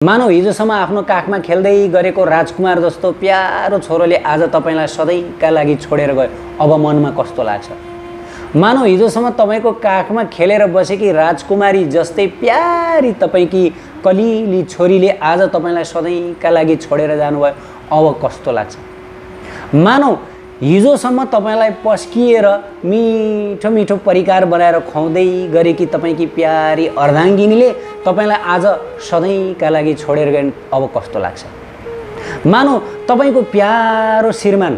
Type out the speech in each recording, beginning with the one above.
मानव हिजोसम्म आफ्नो काखमा खेल्दै गरेको राजकुमार जस्तो प्यारो छोरोले आज तपाईलाई सधैँका लागि छोडेर गयो। अब मनमा कस्तो लाग्छ? मानव हिजोसम्म तपाईको काखमा खेलेर बसेकी राजकुमारी जस्तै प्यारी तपाईकी कलिली छोरीले आज तपाईलाई सधैँका लागि छोडेर जानुभयो। अब कस्तो लाग्छ? मानव हिजोसम्म तपाईलाई पस्किएर मिठो मिठो परिकार बनाएर खुवाउँदै गरेकी तपाईकी प्यारी अर्धाङ्गिनीले तपाईलाई आज सधैँका लागि छोडेर गए। अब कस्तो लाग्छ? मानव तपाईको प्यारो श्रीमान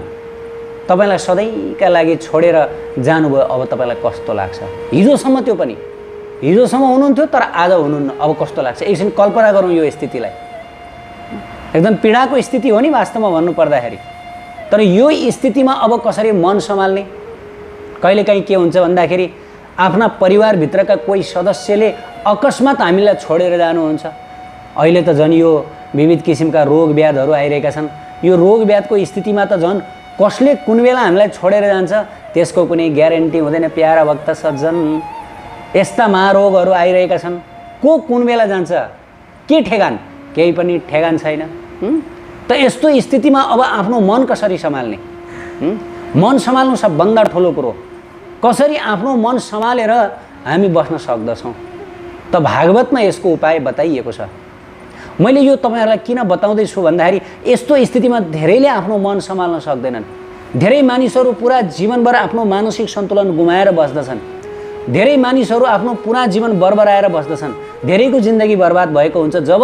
तपाईलाई सधैँका लागि छोडेर जानुभयो। अब तपाईलाई कस्तो लाग्छ? हिजोसम्म त्यो पनि हिजोसम्म हुनुहुन्थ्यो तर आज हुनुहुन्न। अब कस्तो लाग्छ? एकछिन कल्पना गरौँ यो स्थितिलाई। एकदम पीडाको स्थिति हो नि वास्तवमा भन्नु पर्दाखेरि। तर यो स्थितिमा अब कसरी मन सम्हाल्ने? कहिलेकाहीँ के हुन्छ भन्दाखेरि आफ्ना परिवारभित्रका कोही सदस्यले अकस्मात हामीलाई छोडेर जानुहुन्छ। अहिले त झन् यो विविध किसिमका रोग व्याधहरू आइरहेका छन्। यो रोग व्याधको स्थितिमा त झन् कसले कुन बेला हामीलाई छोडेर जान्छ त्यसको कुनै ग्यारेन्टी हुँदैन। प्यारा भक्त सज्जन, यस्ता महारोगहरू आइरहेका छन्। को कुन बेला जान्छ के ठेगान? केही पनि ठेगान छैन। त यस्तो स्थितिमा अब आफ्नो मन कसरी सम्हाल्ने? मन सम्हाल्नु सबभन्दा ठुलो कुरो। कसरी आफ्नो मन सम्हालेर हामी बस्न सक्दछौँ? त भागवतमा यसको उपाय बताइएको छ। मैले यो तपाईहरुलाई किन बताउँदैछु भन्दाखेरि यस्तो स्थितिमा धेरैले आफ्नो मन सम्हाल्न सक्दैनन्। धेरै मानिसहरू पुरा जीवनभर आफ्नो मानसिक सन्तुलन गुमाएर बस्दछन्। धेरै मानिसहरू आफ्नो पुरा जीवन बर्बराएर बस्दछन्। धेरैको जिन्दगी बर्बाद भएको हुन्छ जब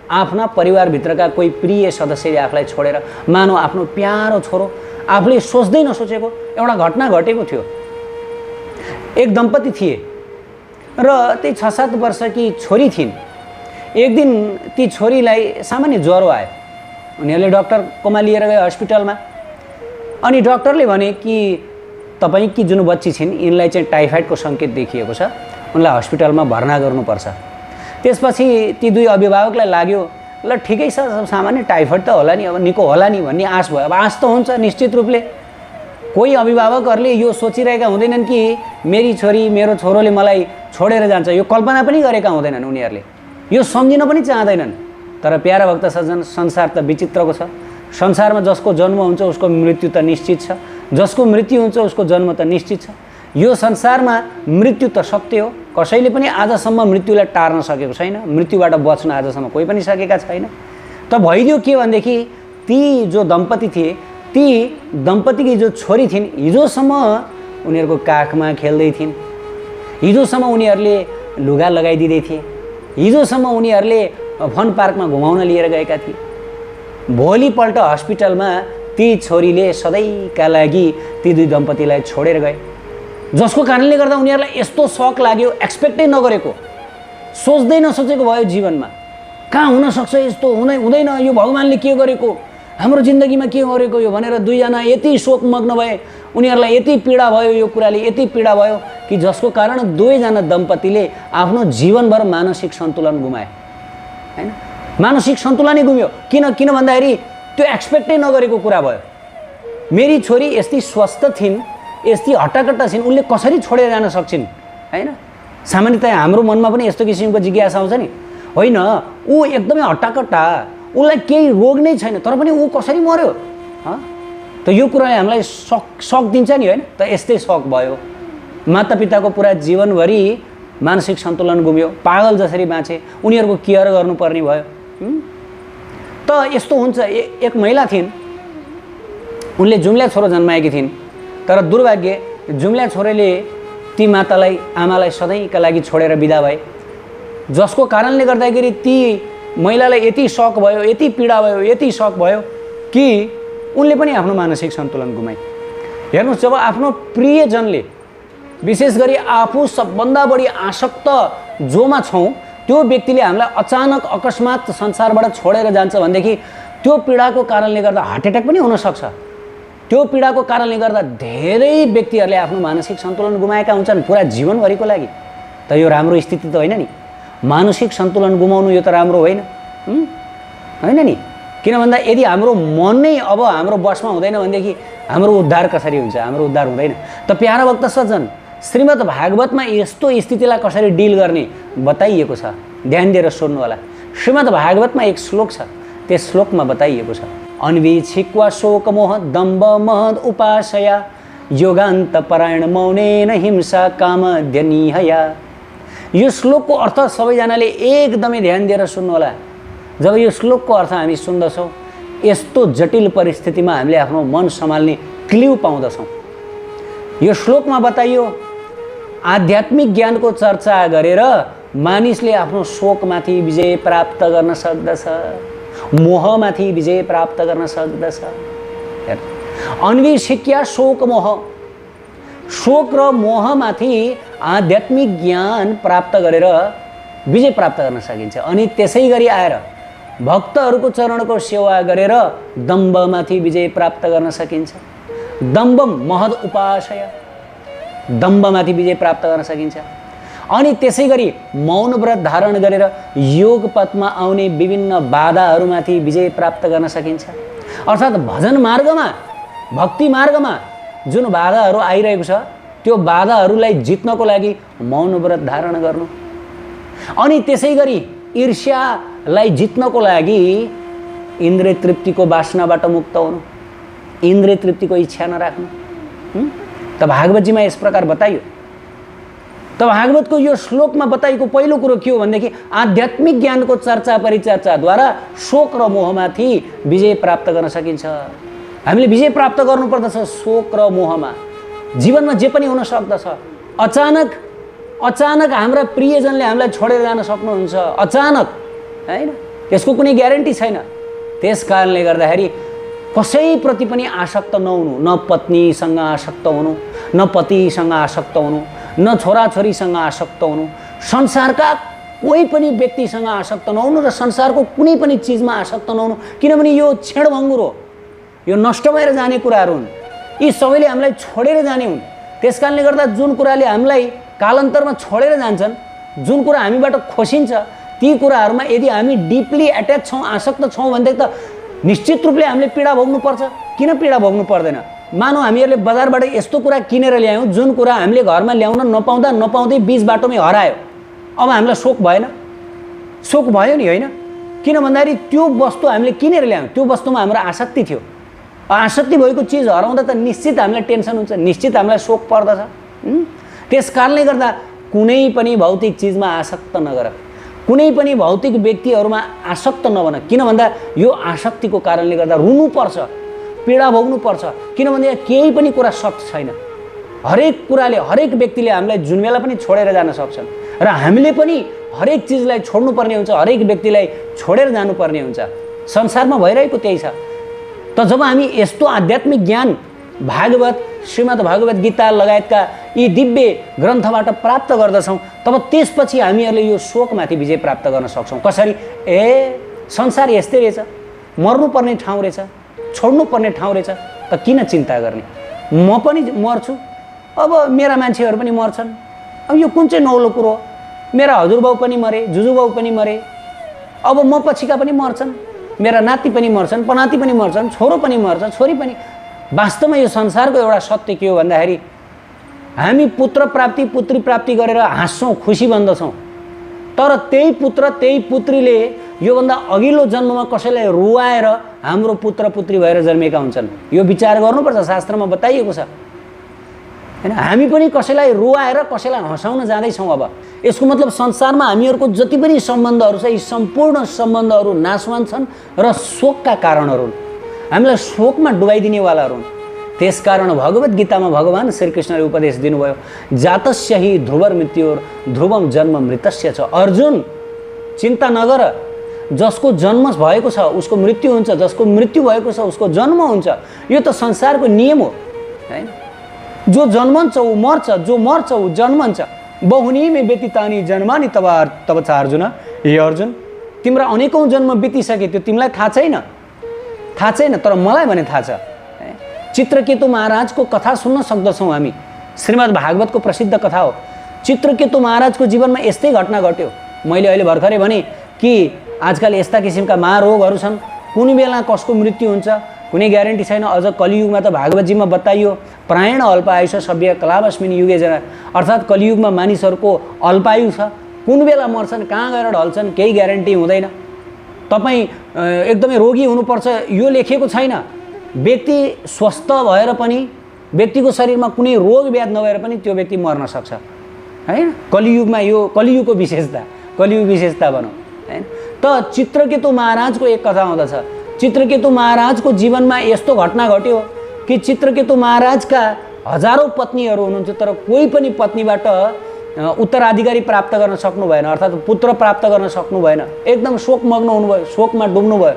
आफ्ना परिवारभित्रका कोही प्रिय सदस्यले आफूलाई छोडेर, मानव आफ्नो प्यारो छोरो आफूले सोच्दै नसोचेको एउटा घटना घटेको थियो। एक दम्पति थिए र त्यही 6-7 वर्षकी छोरी थिइन्। एक दिन ती छोरीलाई सामान्य ज्वरो आयो। उनीहरूले डाक्टरकोमा लिएर गए हस्पिटलमा। अनि डाक्टरले भने कि तपाईकी जुन बच्ची छिन् यिनलाई चाहिँ टाइफाइडको सङ्केत देखिएको छ, उनलाई हस्पिटलमा भर्ना गर्नुपर्छ। त्यसपछि ती दुई अभिभावकलाई लाग्यो ल ठिकै छ, सामान्य टाइफाइड त होला नि, अब निको होला नि भन्ने आश भयो। अब आश त हुन्छ निश्चित रूपले। कोही अभिभावकहरूले यो सोचिरहेका हुँदैनन् कि मेरी छोरी मेरो छोरोले मलाई छोडेर जान्छ। यो कल्पना पनि गरेका हुँदैनन् उनीहरूले, यो सम्झिन पनि चाहँदैनन्। तर प्यारा भक्त सज्जन, संसार त विचित्रको छ। संसारमा जसको जन्म हुन्छ उसको मृत्यु त निश्चित छ, जसको मृत्यु हुन्छ उसको जन्म त निश्चित छ। यो संसारमा मृत्यु त सत्य हो। कसैले पनि आजसम्म मृत्युलाई टार्न सकेको छैन। मृत्युबाट बच्न आजसम्म कोही पनि सकेका छैन। त भइदियो के भनेदेखि ती जो दम्पति थिए, ती दम्पतिकी जो छोरी थिइन्, हिजोसम्म उनीहरूको काखमा खेल्दै थिइन्। हिजोसम्म उनीहरूले लुगा लगाइदिँदै थिए। हिजोसम्म उनीहरूले फन पार्कमा घुमाउन लिएर गएका थिए। भोलिपल्ट हस्पिटलमा ती छोरीले सधैँका लागि ती दुई दम्पतिलाई छोडेर गए। जसको कारणले गर्दा उनीहरूलाई यस्तो शक लाग्यो, एक्सपेक्टै नगरेको, सोच्दै नसोचेको भयो जीवनमा। कहाँ हुनसक्छ यस्तो? हुँदैन, यो भगवान्ले के गरेको, हाम्रो जिन्दगीमा के गरेको यो भनेर दुईजना यति शोकमग्न भए। उनीहरूलाई यति पीडा भयो, यो कुराले यति पीडा भयो कि जसको कारण दुवैजना दम्पतिले आफ्नो जीवनभर मानसिक सन्तुलन गुमाए। हैन, मानसिक सन्तुलनै गुम्यो। किन भन्दाखेरि त्यो एक्सपेक्टै नगरेको कुरा भयो। मेरी छोरी यति स्वस्थ थिइन्, यति हट्टाकट्टा छिन्, उनले कसरी छोडेर जान सक्छिन्? हैन, सामान्यतया हाम्रो मनमा पनि यस्तो किसिमको जिज्ञासा आउँछ नि। होइन, ऊ एकदमै हट्टाकट्टा, उसलाई केही रोग नै छैन, तर पनि ऊ कसरी मर्यो? त यो कुराले हामीलाई शक दिन्छ नि, होइन? त यस्तै शक भयो। मातापिताको पुरा जीवनभरि मानसिक सन्तुलन गुम्यो, पागल जसरी बाँचे, उनीहरूको केयर गर्नुपर्ने भयो। त यस्तो हुन्छ। एक महिला थिइन्, उनले जुम्ल्या छोरो जन्माएकी थिइन्। तर दुर्भाग्य जुम्ल्या छोरीले ती आमालाई सधैँका लागि छोडेर बिदा भए। जसको कारणले गर्दाखेरि ती महिलालाई यति शक भयो, यति पीडा भयो, यति शक भयो कि उनले पनि आफ्नो मानसिक सन्तुलन गुमाए। हेर्नुहोस्, जब आफ्नो प्रियजनले, विशेष गरी आफू सबभन्दा बढी आसक्त जोमा छौँ त्यो व्यक्तिले हामीलाई अचानक अकस्मात संसारबाट छोडेर जान्छ भनेदेखि त्यो पीडाको कारणले गर्दा हार्ट एट्याक पनि हुनसक्छ। त्यो पीडाको कारणले गर्दा धेरै व्यक्तिहरूले आफ्नो मानसिक सन्तुलन गुमाएका हुन्छन् पुरा जीवनभरिको लागि। त यो राम्रो स्थिति त होइन नि। मानसिक सन्तुलन गुमाउनु यो त राम्रो होइन, होइन नि। किन भन्दा यदि हाम्रो मन नै अब हाम्रो बसमा हुँदैन भनेदेखि हाम्रो उद्धार कसरी हुन्छ? हाम्रो उद्धार हुँदैन। त प्यारा भक्त सज्जन, श्रीमद् भागवतमा यस्तो स्थितिलाई कसरी डिल गर्ने बताइएको छ। ध्यान दिएर सुन्नु होला। श्रीमद् भागवतमा एक श्लोक छ, त्यस श्लोकमा बताइएको छ, अन्वीक्षिक्वा शोकमोह दम्भ महद उपासया योगान्त परायण मौनेन हिंसा कामध्यनिहया। यो श्लोकको अर्थ सबैजनाले एकदमै ध्यान दिएर सुन्नुहोला। जब यो श्लोकको अर्थ हामी सुन्दछौँ, यस्तो जटिल परिस्थितिमा हामीले आफ्नो मन सम्हाल्ने क्ल्यू पाउँदछौँ। यो श्लोकमा बताइयो आध्यात्मिक ज्ञानको चर्चा गरेर मानिसले आफ्नो शोकमाथि विजय प्राप्त गर्न सक्दछ, मोहमाथि विजय प्राप्त गर्न सक्दछ। अन्वीक्षिक्या शोक मोह, शोक र मोहमाथि आध्यात्मिक ज्ञान प्राप्त गरेर विजय प्राप्त गर्न सकिन्छ। अनि त्यसै गरी आएर भक्तहरूको चरणको सेवा गरेर दम्भमाथि विजय प्राप्त गर्न सकिन्छ। दम्भ महद उपासया, दम्भमाथि विजय प्राप्त गर्न सकिन्छ। अनि त्यसै गरी मौन व्रत धारण गरेर योग पथमा आउने विभिन्न बाधाहरूमाथि विजय प्राप्त गर्न सकिन्छ। अर्थात् भजन मार्गमा, भक्ति मार्गमा जुन बाधाहरू आइरहेको छ त्यो बाधाहरूलाई जित्नको लागि मौन व्रत धारण गर्नु। अनि त्यसै गरी ईर्ष्यालाई जित्नको लागि इन्द्रिय तृप्तिको वासनाबाट मुक्त हुनु, इन्द्रिय तृप्तिको इच्छा नराख्नु। त भागवतजीमा यस प्रकार बताइयो। त भागवतको यो श्लोकमा बताइएको पहिलो कुरो के हो भनेदेखि आध्यात्मिक ज्ञानको चर्चा परिचर्चाद्वारा शोक र मोहमाथि विजय प्राप्त गर्न सकिन्छ। हामीले विजय प्राप्त गर्नुपर्दछ शोक र मोहमा। जीवनमा जे पनि हुन सक्दछ। अचानक हाम्रा प्रियजनले हामीलाई छोडेर जान सक्नुहुन्छ, अचानक, हैन? यसको कुनै ग्यारेन्टी छैन। त्यस कारणले गर्दाखेरि कसैप्रति पनि आसक्त नहुनु, न पत्नीसँग आसक्त हुनु, न पतिसँग आसक्त हुनु, न छोराछोरीसँग आसक्त हुनु, संसारका कोही पनि व्यक्तिसँग आसक्त नहुनु र संसारको कुनै पनि चिजमा आसक्त नहुनु। किनभने यो क्षणभङ्गुर हो, यो नष्ट भएर जाने कुराहरू हुन्। यी सबैले हामीलाई छोडेर जाने हुन्। त्यस कारणले गर्दा जुन कुराले हामीलाई कालान्तरमा छोडेर जान्छन्, जुन कुरा हामीबाट खोसिन्छ, ती कुराहरूमा यदि हामी डिपली एट्याच छौँ, आसक्त छौँ भनेदेखि त निश्चित रूपले हामीले पीडा भोग्नुपर्छ। किन पीडा भोग्नु पर्दैन? मानौ हामीहरूले बजारबाट यस्तो कुरा किनेर ल्यायौँ जुन कुरा हामीले घरमा ल्याउन नपाउँदै बीच बाटोमै हरायो। अब हामीलाई शोक भएन? शोक भयो नि, होइन? किन भन्दाखेरि त्यो वस्तु हामीले किनेर ल्यायौँ, त्यो वस्तुमा हाम्रो आसक्ति थियो। आसक्ति भएको चिज हराउँदा त निश्चित हामीलाई टेन्सन हुन्छ, निश्चित हामीलाई शोक पर्दछ। त्यस कारणले गर्दा कुनै पनि भौतिक चिजमा आसक्त नगर, कुनै पनि भौतिक व्यक्तिहरूमा आसक्त नबन। किन भन्दा यो आसक्तिको कारणले गर्दा रुनुपर्छ, पीडा भोग्नुपर्छ। किनभने केही पनि कुरा सत्य छैन। हरेक कुराले, हरेक व्यक्तिले हामीलाई जुन बेला पनि छोडेर जान सक्छन् र हामीले पनि हरेक चिजलाई छोड्नुपर्ने हुन्छ, हरेक व्यक्तिलाई छोडेर जानुपर्ने हुन्छ। संसारमा भइरहेको त्यही छ। त जब हामी यस्तो आध्यात्मिक ज्ञान भागवत, श्रीमद् भागवत गीता लगायतका यी दिव्य ग्रन्थबाट प्राप्त गर्दछौँ, तब त्यसपछि हामीहरूले यो शोकमाथि विजय प्राप्त गर्न सक्छौँ। कसरी? संसार यस्तै रहेछ, मर्नुपर्ने ठाउँ रहेछ, छोड्नुपर्ने ठाउँ रहेछ, त किन चिन्ता गर्ने? म पनि मर्छु, अब मेरा मान्छेहरू पनि मर्छन्। अब यो कुन चाहिँ नौलो कुरो हो? मेरा हजुरबाउ पनि मरे, जुजुबाउ पनि मरे, अब म पछिका पनि मर्छन्, मेरा नाति पनि मर्छन्, पनाति पनि मर्छन्, छोरो पनि मर्छ, छोरी पनि। वास्तवमा यो संसारको एउटा सत्य के हो भन्दाखेरि हामी पुत्र प्राप्ति, पुत्री प्राप्ति गरेर हाँस्छौँ, खुसी बन्दछौँ। तर त्यही पुत्र, त्यही पुत्रीले योभन्दा अघिल्लो जन्ममा कसैलाई रुवाएर हाम्रो पुत्र पुत्री भएर जन्मेका हुन्छन्। यो विचार गर्नुपर्छ, शास्त्रमा बताइएको छ, हैन? हामी पनि कसैलाई रुवाएर कसैलाई हँसाउन जाँदैछौँ। अब यसको मतलब संसारमा हामीहरूको जति पनि सम्बन्धहरू छ, यी सम्पूर्ण सम्बन्धहरू नाशवान छन् र शोकका कारणहरू हुन्, हामीलाई शोकमा डुबाइदिनेवालाहरू हुन्। त्यसकारण भगवत गीतामा भगवान श्रीकृष्णले उपदेश दिनुभयो, जातस्य हि ध्रुवर मृत्युर ध्रुवम जन्म मृतस्य छ। अर्जुन, चिन्ता नगर, जसको जन्म भएको छ उसको मृत्यु हुन्छ, जसको मृत्यु भएको छ उसको जन्म हुन्छ। यो त संसारको नियम हो, हैन? जो जन्मन्छ ऊ मर्छ, जो मर्छ ऊ जन्मन्छ। बहुनी में व्यतीतानि जन्मानि तब छ अर्जुन। हे अर्जुन, तिम्रा अनेकौं जन्म बितिसके, त्यो तिमीलाई थाहा छैन? थाहा छैन, तर मलाई भने थाहा छ। चित्रकेतु महाराजको कथा सुन्न सक्दछौँ हामी। श्रीमद् भागवतको प्रसिद्ध कथा हो। चित्रकेतु महाराजको जीवनमा यस्तै घटना घट्यो। मैले अहिले भर्खरै भने कि आजकल यस्ता किसिमका महारोगहरू छन्, कुनै बेला कसको मृत्यु हुन्छ कुनै ग्यारेन्टी छैन। अझ कलियुगमा त भागवतजीमा बताइयो, प्रायण अल्पायुष सभ्य कलावस्मिन युगे जना, अर्थात् कलियुगमा मानिसहरूको अल्पायु छ, कुन बेला मर्छन्, कहाँ गएर ढल्छन्, केही ग्यारेन्टी हुँदैन। तपाईँ एकदमै रोगी हुनुपर्छ यो लेखिएको छैन। व्यक्ति स्वस्थ भएर पनि व्यक्तिको शरीरमा कुनै रोग व्याध नभएर पनि त्यो व्यक्ति मर्न सक्छ हैन। कलियुगमा यो कलियुगको विशेषता, कलियुग विशेषता भनौँ हैन। त चित्रकेतु महाराजको एक कथा आउँदछ। चित्रकेतु महाराजको जीवनमा यस्तो घटना घट्यो कि चित्रकेतु महाराजका हजारौँ पत्नीहरू हुनुहुन्छ, तर कोही पनि पत्नीबाट उत्तराधिकारी प्राप्त गर्न सक्नु भएन, अर्थात् पुत्र प्राप्त गर्न सक्नु भएन। एकदम शोकमग्न हुनुभयो, शोकमा डुब्नुभयो।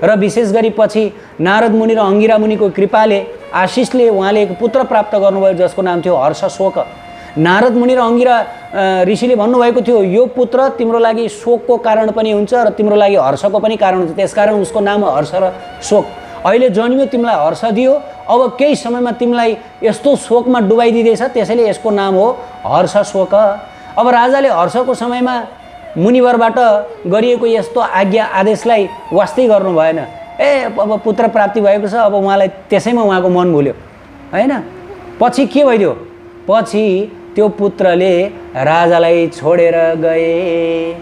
र विशेष गरी पछि नारद मुनि र अङ्गिरा मुनिको कृपाले आशिषले उहाँले एक पुत्र प्राप्त गर्नुभयो जसको नाम थियो हर्षशोक। नारद मुनि र अङ्गिरा ऋषिले भन्नुभएको थियो यो पुत्र तिम्रो लागि शोकको कारण पनि हुन्छ र तिम्रो लागि हर्षको पनि कारण हुन्छ, त्यसकारण उसको नाम हर्ष र शोक। अहिले जन्मियो तिमीलाई हर्ष दियो, अब केही समयमा तिमीलाई यस्तो शोकमा डुबाइदिँदैछ, त्यसैले यसको नाम हो हर्ष शोक। अब राजाले हर्षको समयमा मुनिवरबाट गरिएको यस्तो आज्ञा आदेशलाई वास्तै गर्नु भएन। अब पुत्र प्राप्ति भएको छ, अब उहाँलाई त्यसैमा उहाँको मन भुल्यो हैन। पछि के भइदियो, पछि त्यो पुत्रले राजालाई छोडेर गए।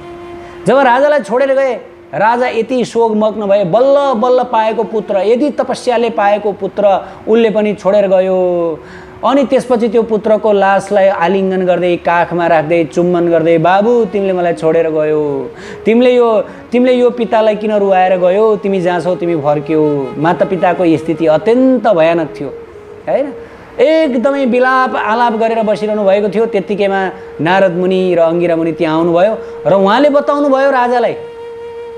जब राजालाई छोडेर गए राजा यति शोकमग्न भए, बल्ल बल्ल पाएको पुत्र, यदि तपस्याले पाएको पुत्र उसले पनि छोडेर गयो। अनि त्यसपछि त्यो पुत्रको लासलाई आलिङ्गन गर्दै काखमा राख्दै चुम्बन गर्दै बाबु तिमीले मलाई छोडेर गयो, तिमीले यो पितालाई किन रुवाएर गयो, तिमी जहाँ छौ तिमी फर्क्यौ। मातापिताको स्थिति अत्यन्त भयानक थियो हैन। एकदमै विलाप आलाप गरेर बसिरहनु भएको थियो। त्यत्तिकैमा नारद मुनि र अङ्गिरा मुनि त्यहाँ आउनुभयो र उहाँले बताउनु भयो राजालाई,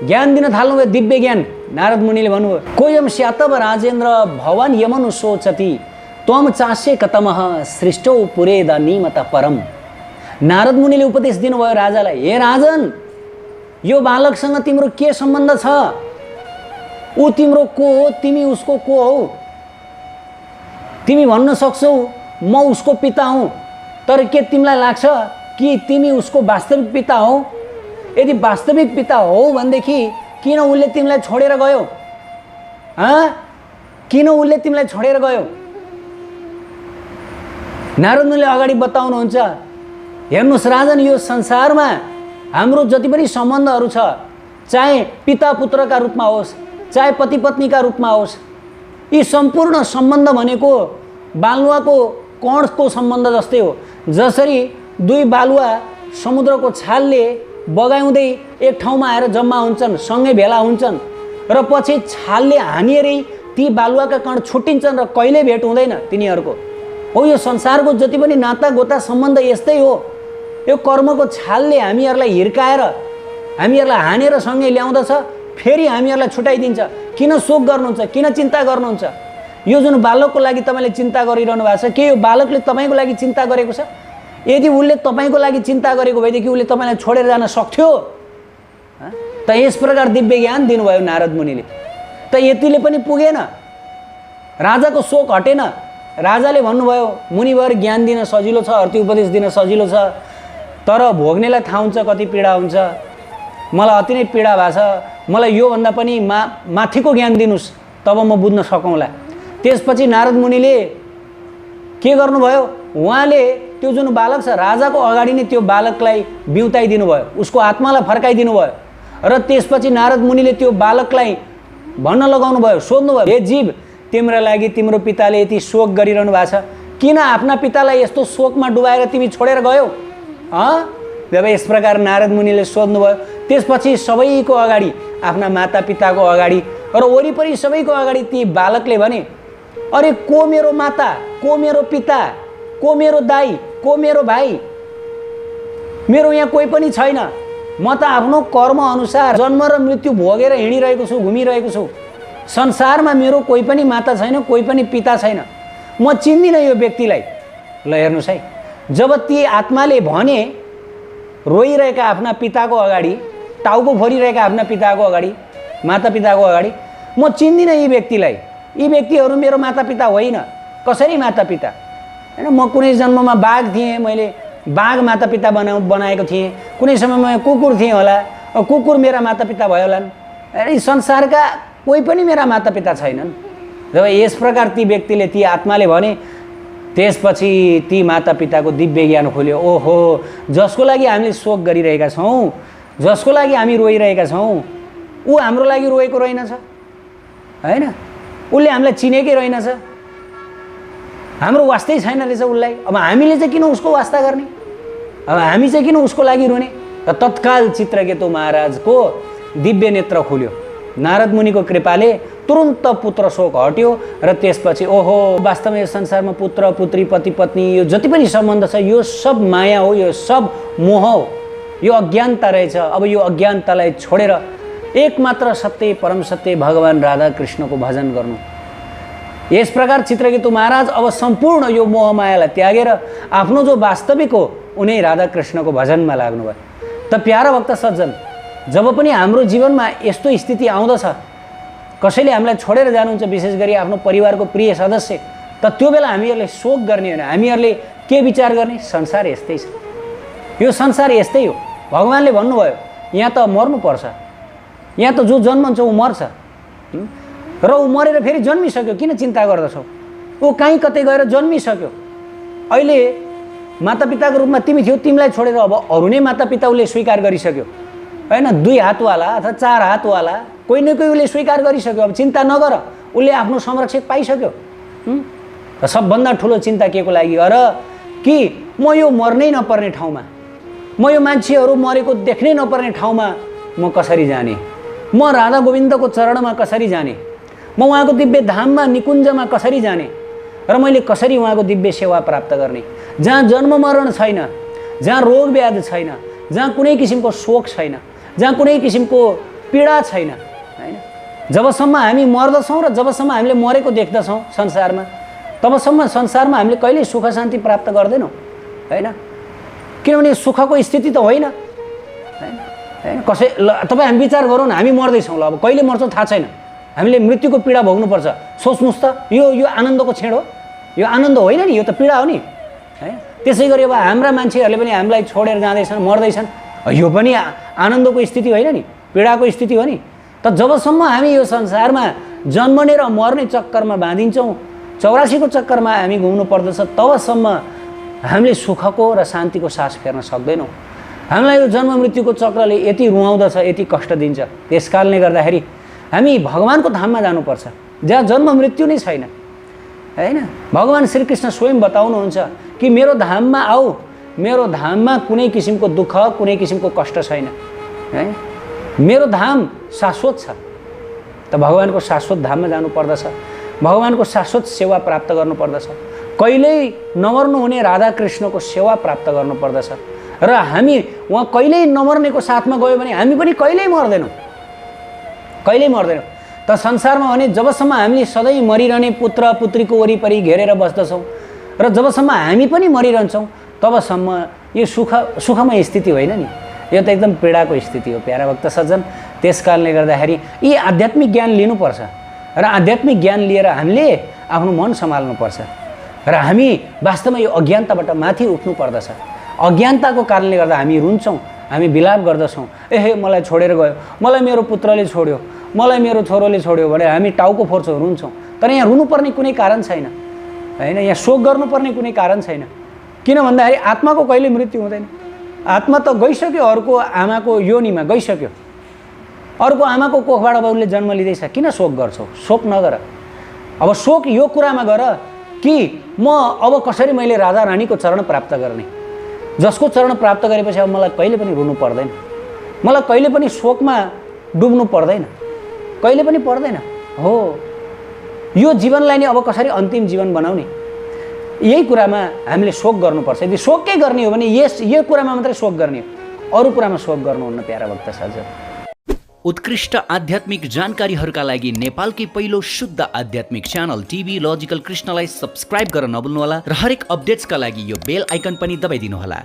ज्ञान दिन थाल्नुभयो, दिव्य ज्ञान। नारद मुनिले भन्नुभयो कोयम स्यातव राजेन्द्र भवन यमनु सोचति त्वम चास्य कतमः सृष्टौ पुरेद निमत परम। नारद मुनिले उपदेश दिनुभयो राजालाई, हे राजन यो बालकसँग तिम्रो के सम्बन्ध छ, ऊ तिम्रो को हो, तिमी उसको को हौ। तिमी भन्न सक्छौ म उसको पिता हुँ, तर के तिमीलाई लाग्छ कि तिमी उसको वास्तविक पिता हौ? यदि वास्तविक पिता हो भनेदेखि किन उसले तिमीलाई छोडेर गयो? किन उसले तिमीलाई छोडेर गयो? नारद मुनिले अगाडि बताउनुहुन्छ, हेर्नुहोस् राजन, यो संसारमा हाम्रो जति पनि सम्बन्धहरू छ, चाहे पिता पुत्रका रूपमा होस्, चाहे पति पत्नीका रूपमा होस्, यी सम्पूर्ण सम्बन्ध भनेको बालुवाको कणको सम्बन्ध जस्तै हो। जसरी दुई बालुवा समुद्रको छालले बगाउँदै एक ठाउँमा आएर जम्मा हुन्छन्, सँगै भेला हुन्छन् र पछि छालले हानिएरै ती बालुवाका कण छुट्टिन्छन् र कहिल्यै भेट हुँदैन तिनीहरूको। हो यो संसारको जति पनि नाता गोता सम्बन्ध यस्तै हो। यो कर्मको छालले हामीहरूलाई हिर्काएर हामीहरूलाई हानेर सँगै ल्याउँदछ, फेरि हामीहरूलाई छुटाइदिन्छ। किन शोक गर्नुहुन्छ, किन चिन्ता गर्नुहुन्छ? यो जुन बालकको लागि तपाईँले चिन्ता गरिरहनु भएको छ, के यो बालकले तपाईँको लागि चिन्ता गरेको छ? यदि उसले तपाईँको लागि चिन्ता गरेको भएदेखि उसले तपाईँलाई छोडेर जान सक्थ्यो त? यस प्रकार दिव्य ज्ञान दिनुभयो नारद मुनिले। त यतिले पनि पुगेन, राजाको शोक हटेन। राजाले भन्नुभयो मुनिवर ज्ञान दिन सजिलो छ, अर्थी उपदेश दिन सजिलो छ, तर भोग्नेलाई थाहा हुन्छ कति पीडा हुन्छ। मलाई अति नै पीडा भएको छ, मलाई योभन्दा पनि माथिको ज्ञान दिनुहोस्, तब म बुझ्न सकौँला। त्यसपछि नारद मुनिले के गर्नुभयो, उहाँले त्यो जुन बालक छ राजाको अगाडि नै त्यो बालकलाई बिउताइदिनु भयो, उसको आत्मालाई फर्काइदिनु भयो। र त्यसपछि नारद मुनिले त्यो बालकलाई भन्न लगाउनु भयो, सोध्नु भयो, हे जीव, तिम्रो लागि तिम्रो पिताले यति शोक गरिरहनु भएको छ, किन आफ्ना पितालाई यस्तो शोकमा डुबाएर तिमी छोडेर गयौ? जब यस प्रकार नारद मुनिले सोध्नुभयो, त्यसपछि सबैको अगाडि, आफ्ना मातापिताको अगाडि र वरिपरि सबैको अगाडि ती बालकले भने, अरे को मेरो माता, को मेरो पिता, को मेरो दाई, को मेरो भाइ? मेरो यहाँ कोही पनि छैन। म त आफ्नो कर्म अनुसार जन्म र मृत्यु भोगेर हिँडिरहेको छु, घुमिरहेको छु। संसारमा मेरो कोही पनि माता छैन, कोही पनि पिता छैन। म चिन्दिनँ यो व्यक्तिलाई। ल हेर्नुहोस् है, जब ती आत्माले भने रोइरहेका आफ्ना पिताको अगाडि, टाउको फोरिरहेका आफ्ना पिताको अगाडि, मातापिताको अगाडि, म चिन्दिनँ यी व्यक्तिलाई, यी व्यक्तिहरू मेरो मातापिता होइन। कसरी मातापिता? हैन, म कुनै जन्ममा बाघ थिएँ, मैले बाघ मातापिता बनाएको थिएँ, कुनै समयमा कुकुर थिएँ होला, कुकुर मेरा मातापिता भयो होलान्। यी संसारका कोही पनि मेरा मातापिता छैनन्। जब यस प्रकार ती व्यक्तिले, ती आत्माले भने, त्यसपछि ती मातापिताको दिव्य ज्ञान खोल्यो। ओहो, जसको लागि हामीले शोक गरिरहेका छौँ, जसको लागि हामी रोइरहेका छौँ, ऊ हाम्रो लागि रोएको रहेनछ हैन, उसले हामीलाई चिनेकै रहेनछ, हाम्रो वास्तै छैन रहेछ उसलाई। अब हामीले चाहिँ किन उसको वास्ता गर्ने, अब हामी चाहिँ किन उसको लागि रुने। र तत्काल चित्रकेतु महाराजको दिव्य नेत्र खुल्यो, नारद मुनिको कृपाले तुरुन्त पुत्र शोक हट्यो र त्यसपछि ओहो वास्तवमा यो संसारमा पुत्र पुत्री पति पत्नी यो जति पनि सम्बन्ध छ यो सब माया हो, यो सब मोह हो, यो अज्ञानता रहेछ। अब यो अज्ञानतालाई छोडेर एकमात्र सत्य परम सत्य भगवान राधा कृष्णको भजन गर्नु। यस प्रकार चित्रकेतु महाराज अब सम्पूर्ण यो मोह मायालाई त्यागेर आफ्नो जो वास्तविक हो उनी राधा कृष्णको भजनमा लाग्नुभयो। त प्यारा भक्त सज्जन, जब पनि हाम्रो जीवनमा यस्तो स्थिति आउँदछ, कसैले हामीलाई छोडेर जानुहुन्छ, विशेष गरी आफ्नो परिवारको प्रिय सदस्य, त त्यो बेला हामीहरूले शोक गर्ने होइन, हामीहरूले के विचार गर्ने, संसार यस्तै छ, यो संसार यस्तै हो। भगवानले भन्नुभयो यहाँ त मर्नुपर्छ, यहाँ त जो जन्मन्छ ऊ मर्छ, र ऊ मरेर फेरि जन्मिसक्यो, किन चिन्ता गर्दछौ, ऊ कहीँ कतै गएर जन्मिसक्यो। अहिले मातापिताको रूपमा तिमी थियौ, तिमीलाई छोडेर अब अरू नै मातापिता उसले स्वीकार गरिसक्यो हैन, 2 हातवाला अथवा 4 हातवाला कोही न कोही उसले स्वीकार गरिसक्यो। अब चिन्ता नगर, उसले आफ्नो संरक्षक पाइसक्यो। र सबभन्दा ठुलो चिन्ता के को लागि गर कि म यो मर्नै नपर्ने ठाउँमा, म यो मान्छेहरू मरेको देख्नै नपर्ने ठाउँमा म कसरी जाने, म राधा गोविन्दको चरणमा कसरी जाने, म उहाँको दिव्य धाममा निकुञ्जमा कसरी जाने, र मैले कसरी उहाँको दिव्य सेवा प्राप्त गर्ने, जहाँ जन्म मरण छैन, जहाँ रोग व्याधि छैन, जहाँ कुनै किसिमको शोक छैन, जहाँ कुनै किसिमको पीडा छैन हैन। जबसम्म हामी मर्दछौँ र जबसम्म हामीले मरेको देख्दछौँ संसारमा, तबसम्म संसारमा हामीले कहिल्यै सुख शान्ति प्राप्त गर्दैनौँ हैन, किनभने सुखको स्थिति त होइन हैन। कसै तपाईँ हामी विचार गरौँ न, हामी मर्दैछौँ, ल अब कहिले मर्छौँ थाहा छैन, हामीले मृत्युको पीडा भोग्नुपर्छ, सोच्नुहोस् त, यो आनन्दको क्षण हो, यो आनन्द होइन नि, यो त पीडा हो नि है। त्यसै गरी अब हाम्रा मान्छेहरूले पनि हामीलाई छोडेर जाँदैछन्, मर्दैछन्, यो पनि आनन्दको स्थिति होइन नि, पीडाको स्थिति हो नि। त जबसम्म हामी यो संसारमा जन्मने र मर्ने चक्करमा बाँधिन्छौँ, 84 को चक्करमा हामी घुम्नु पर्दछ, तबसम्म हामीले सुखको र शान्तिको सास फेर्न सक्दैनौँ। हामीलाई यो जन्म मृत्युको चक्रले यति रुवाउँदछ, यति कष्ट दिन्छ। त्यस कारणले गर्दाखेरि हामी भगवानको धाममा जानुपर्छ, जहाँ जन्म मृत्यु नै छैन हैन। भगवान श्रीकृष्ण स्वयं बताउनुहुन्छ कि मेरो धाममा आऊ, मेरो धाममा कुनै किसिमको दुःख कुनै किसिमको कष्ट छैन है, मेरो धाम शाश्वत छ। त भगवानको शाश्वत धाममा जानुपर्दछ, भगवानको शाश्वत सेवा प्राप्त गर्नुपर्दछ, कहिल्यै नमर्नु हुने राधा कृष्णको सेवा प्राप्त गर्नुपर्दछ। र हामी उहाँ कहिल्यै नमर्नेको साथमा गयो भने हामी पनि कहिल्यै मर्दैनौँ, कहिल्यै मर्दैनौँ। त संसारमा भने जबसम्म हामीले सधैँ मरिरहने पुत्र पुत्रीको वरिपरि घेरेर बस्दछौँ र जबसम्म हामी पनि मरिरहन्छौँ, तबसम्म यो सुखमय स्थिति होइन नि, यो त एकदम पीडाको स्थिति हो प्यारा भक्त सज्जन। त्यस कारणले गर्दाखेरि यी आध्यात्मिक ज्ञान लिनुपर्छ र आध्यात्मिक ज्ञान लिएर हामीले आफ्नो मन सम्हाल्नुपर्छ र हामी वास्तवमा यो अज्ञानताबाट माथि उठ्नु पर्दछ। अज्ञानताको कारणले गर्दा हामी रुन्छौँ, हामी विलाप गर्दछौँ, एहे मलाई छोडेर गयो, मलाई मेरो पुत्रले छोड्यो, मलाई मेरो छोरोले छोड्यो भने हामी टाउको फोर्छौँ, रुन्छौँ। तर यहाँ रुनुपर्ने कुनै कारण छैन हैन, यहाँ शोक गर्नुपर्ने कुनै कारण छैन। किन भन्दाखेरि आत्माको कहिले मृत्यु हुँदैन, आत्मा त गइसक्यो, अर्को आमाको योनिमा गइसक्यो, अर्को आमाको कोखबाट अब उसले जन्म लिँदैछ, किन शोक गर्छौ, शोक नगर। अब शोक यो कुरामा गर कि म अब कसरी मैले राधा रानीको चरण प्राप्त गर्ने, जसको चरण प्राप्त गरेपछि अब मलाई कहिले पनि रुनु पर्दैन, मलाई कहिले पनि शोकमा डुब्नु पर्दैन, कहिले पनि पर्दैन। हो यो जीवनलाई नै अब कसरी अन्तिम जीवन बनाउने, यही कुरामा हामीले शोक गर्नुपर्छ। यदि शोकै गर्ने हो भने यो कुरामा मात्रै शोक गर्ने हो, अरू कुरामा शोक गर्नुहुन्न प्यारा भक्त सज्जन। उत्कृष्ट आध्यात्मिक जानकारीहरूका लागि नेपालकै पहिलो शुद्ध आध्यात्मिक च्यानल टिभी लजिकल कृष्णलाई सब्स्क्राइब गर्न नभुल्नुहोला र हरेक अपडेट्सका लागि यो बेल आइकन पनि दबाइदिनुहोला।